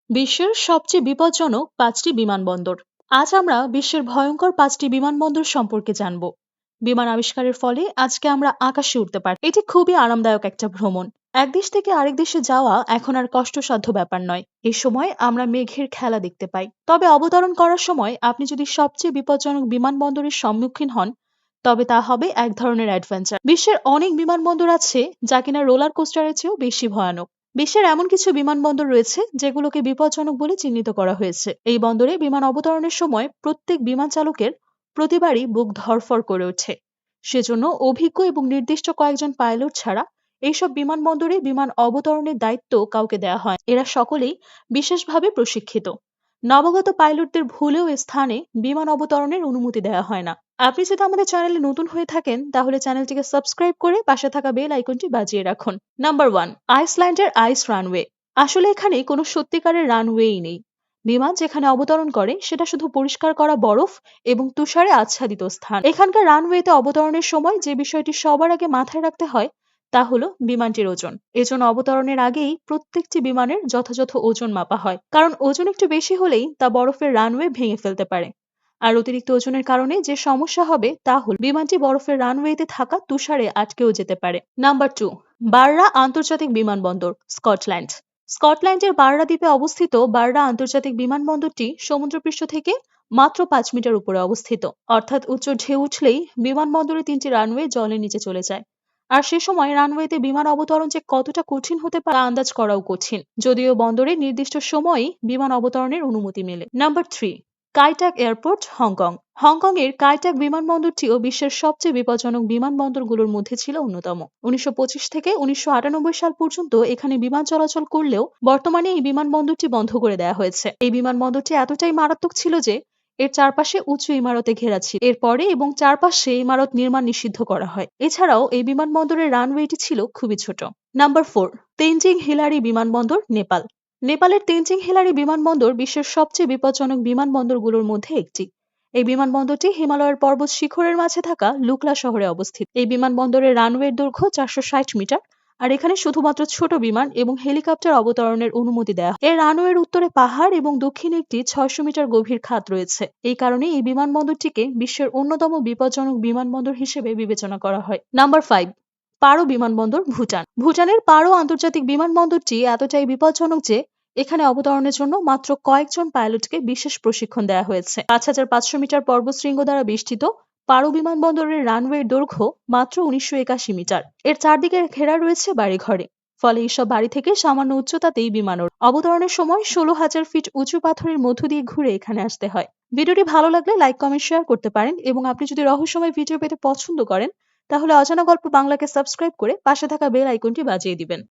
বিশ্বের সবচেয়ে বিপজ্জনক ৫টি বিমানবন্দর। আজ আমরা বিশ্বের ভয়ঙ্কর ৫টি বিমানবন্দর সম্পর্কে জানব। বিমান আবিষ্কারের ফলে আজকে আমরা আকাশে উঠতে পারি। এটি খুবই আরামদায়ক একটা ভ্রমণ। এক দেশ থেকে আরেক দেশে যাওয়া এখন আর কষ্টসাধ্য ব্যাপার নয়। এই সময় আমরা মেঘের খেলা দেখতে পাই। তবে অবতরণ করার সময় আপনি যদি সবচেয়ে বিপজ্জনক বিমানবন্দরের সম্মুখীন হন, তবে তা হবে এক ধরনের অ্যাডভেঞ্চার। বিশ্বের অনেক বিমানবন্দর আছে যা কিনা রোলার কোস্টারের চেয়েও বেশি ভয়ানক। বিশ্বের এমন কিছু বিমানবন্দর রয়েছে যেগুলোকে বিপজ্জনক বলে চিহ্নিত করা হয়েছে। এই বন্দরে বিমান অবতরণের সময় প্রত্যেক বিমান চালকের প্রতিবারই বুক ধড়ফড় করে ওঠে। সেজন্য অভিজ্ঞ এবং নির্দিষ্ট কয়েকজন পাইলট ছাড়া এইসব বিমানবন্দরে বিমান অবতরণের দায়িত্ব কাউকে দেয়া হয়। এরা সকলেই বিশেষভাবে প্রশিক্ষিত। নবাগত পাইলটদের ভুলেও এ স্থানে বিমান অবতরণের অনুমতি দেওয়া হয় না। আপনি যদি আমাদের চ্যানেলে নতুন হয়ে থাকেন তাহলে চ্যানেলটিকে সাবস্ক্রাইব করে পাশে থাকা বেল আইকনটি বাজিয়ে রাখুন। নাম্বার 1, আইসল্যান্ডের আইস রানওয়ে। আসলে এখানে কোনো সত্যিকারের রানওয়েই নেই। বিমান যেখানে অবতরণ করে সেটা শুধু পরিষ্কার করা বরফ এবং তুষারে আচ্ছাদিত স্থান। এখানকার রানওয়েতে অবতরণের সময় যে বিষয়টি সবার আগে মাথায় রাখতে হয় তা হলো বিমানটির ওজন। এজন্য অবতরণের আগেই প্রত্যেকটি বিমানের যথাযথ ওজন মাপা হয়, কারণ ওজন একটু বেশি হলেই তা বরফের রানওয়ে ভেঙে ফেলতে পারে। আর অতিরিক্ত ওজনের কারণে যে সমস্যা হবে তা হল বিমানটি বরফের রানওয়েতে থাকা তুষারে আটকেও যেতে পারে। নাম্বার 2, বাররা আন্তর্জাতিক বিমানবন্দর, স্কটল্যান্ড। স্কটল্যান্ডের বাররা দ্বীপে অবস্থিত বাররা আন্তর্জাতিক বিমানবন্দরটি সমুদ্রপৃষ্ঠ থেকে মাত্র 5 মিটার উপরে অবস্থিত। অর্থাৎ উচ্চ ঢেউ উঠলেই বিমানবন্দরে 3টি রানওয়ে জলের নিচে চলে যায়। আর সে সময় রানওয়েতে বিমান অবতরণ যে কতটা কঠিন হতে পারে আন্দাজ করাও কঠিন, যদিও বন্দরে নির্দিষ্ট সময়েই বিমান অবতরণের অনুমতি মেলে। Number 3, Kai Tak airport, Hong Kong. Hong Kong এর কাইটাক বিমানবন্দরটিও বিশ্বের সবচেয়ে বিপজ্জনক বিমানবন্দরগুলোর মধ্যে ছিল অন্যতম। 1925 থেকে 1998 সাল পর্যন্ত এখানে বিমান চলাচল করলেও বর্তমানে এই বিমানবন্দরটি বন্ধ করে দেওয়া হয়েছে। এই বিমানবন্দরটি এতটাই মারাত্মক ছিল যে এর চারপাশে উঁচু ইমারতে ঘেরা ছিল। এরপরে এবং চারপাশে ইমারত নির্মাণ নিষিদ্ধ করা হয়। এছাড়াও এই বিমানবন্দরের রানওয়েটি ছিল খুবই ছোট। নাম্বার 4, তেনজিং হিলারি বিমানবন্দর, নেপাল। নেপালের তেনজিং হিলারি বিমানবন্দর বিশ্বের সবচেয়ে বিপজ্জনক বিমানবন্দরগুলোর মধ্যে একটি। এই বিমানবন্দরটি হিমালয়ের পর্বত শিখরের মাঝে থাকা লুকলা শহরে অবস্থিত। এই বিমানবন্দরের রানওয়ের দৈর্ঘ্য 460 মিটার। আর এখানে শুধুমাত্র ছোট বিমান এবং হেলিকপ্টার অবতরণের অনুমতি দেওয়া হয়। এর রানওয়ের উত্তরে পাহাড় এবং দক্ষিণে একটি 600 মিটার গভীর খাত রয়েছে। এই কারণে এই বিমানবন্দরটিকে বিশ্বের অন্যতম বিপজ্জনক বিমানবন্দর হিসেবে বিবেচনা করা হয়। নাম্বার 5, পারো বিমানবন্দর, ভুটান। ভুটানের পারো আন্তর্জাতিক বিমানবন্দরটি এতটাই বিপজ্জনক যে এখানে অবতরণের জন্য মাত্র কয়েকজন পাইলটকে বিশেষ প্রশিক্ষণ দেওয়া হয়েছে। 5500 মিটার পর্বতশৃঙ্গ দ্বারা বেষ্টিত পারো বিমানবন্দরের রানওয়ের দৈর্ঘ্য মাত্র 1981 মিটার। এর চারদিকে ঘেরা রয়েছে বাড়িঘরে। ফলে এইসব বাড়ি থেকে সামান্য উচ্চতাতেই বিমান অবতরণের সময় 16,000 ফিট উঁচু পাথরের মধ্য দিয়ে ঘুরে এখানে আসতে হয়। ভিডিওটি ভালো লাগলে লাইক, কমেন্ট, শেয়ার করতে পারেন এবং আপনি যদি রহস্যময় ভিডিও পেতে পছন্দ করেন তাহলে অজানা গল্প বাংলাকে সাবস্ক্রাইব করে পাশে থাকা বেল আইকনটি বাজিয়ে দিবেন।